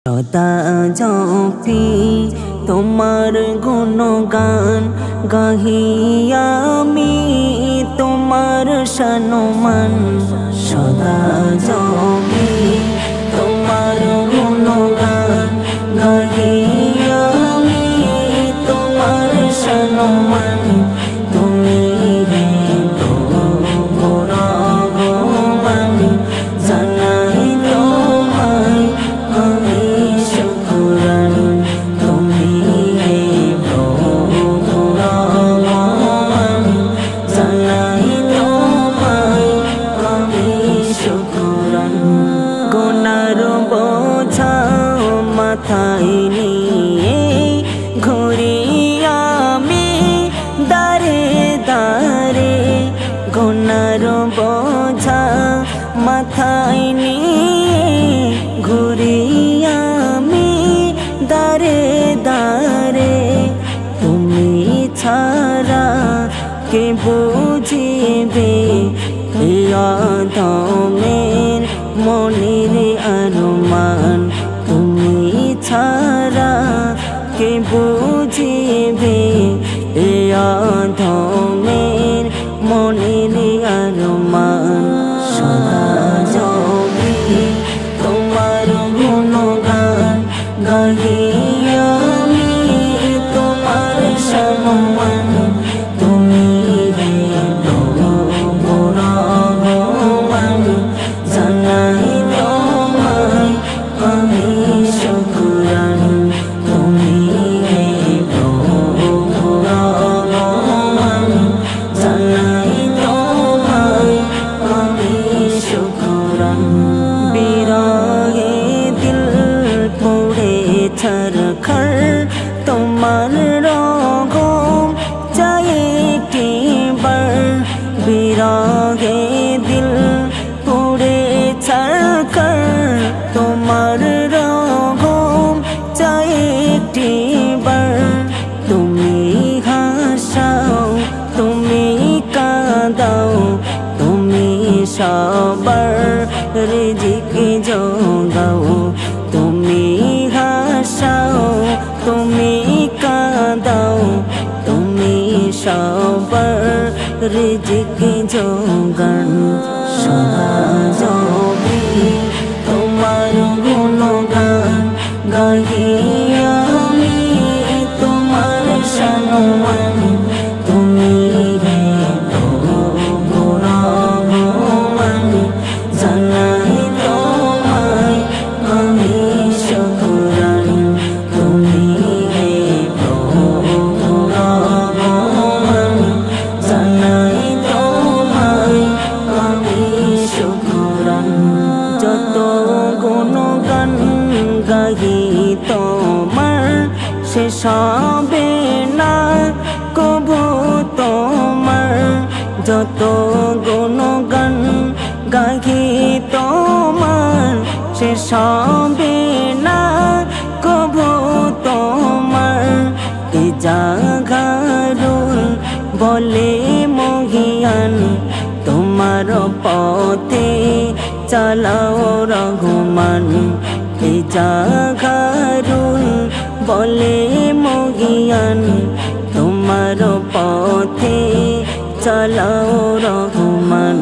সদা জপি তোমার গুণগান গাহিয়া আমি তোমার সম্মান। সদা জপি তোমার গুণগান গাহিয়া আমি তোমার সম্মান। তুমি হে ভগবান জানাই তোমায় আমি শুকরান। তুমি হে ভগবান জানাই তোমায় আমি শুকরান। গুনার বোঝা মাথায় নিয়ে ঘুরি আমি দারে দারে। গুনার বোঝা মাথায় নিয়ে ঘুরি আমি দারে দারে। তুমি ছাড়া কে বুঝিবে এই অধমের মনের আরমান। তুমি ছাড়া কে বুঝিবে এই অধমের মনের আরমান। সদা জপি তোমার গুণগান গাহিয়া আমি তোমার সম্মান। তুমি হে ভগবান জানাই তোমায় আমি শুকরান। তুমি হে ভগবান জানাই তোমায় আমি শুকরান। বিরহে দিল পুড়ে ছারখার তোমার রগম চাই একটিবার। বিরহে দিল পুড়ে ছারখার তোমার রগম চাই একটিবার। তুমি হাসাও তুমি কাঁদাও তুমি সবার রিজিক জোগাও। তুমি হাসাও তুমি কাঁদাও তুমি সবার রিজিক জোগান। সদা জপি তোমার গুণগান গাহিয়া আমি তোমার সম্মান। তুমি হে ভগবান জানাই তোমায় আমি শুকরান। তুমি হে ভগবান জানাই তোমায় আমি শুকরান। যত গুণগান গাহি তোমার শেষ হবে না কবু তোমার। যত গুণগান গাহি তোমার শেষ হবে না কবু তোমার। এ জাগারুল বলে মহিয়ান তোমার পথে চালাও রহমান। এ জাগারুল বলে মহিয়ান তোমার পথে চালাও রহমান।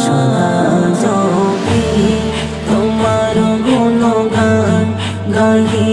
সদা জপি তোমার গুণগান গাহি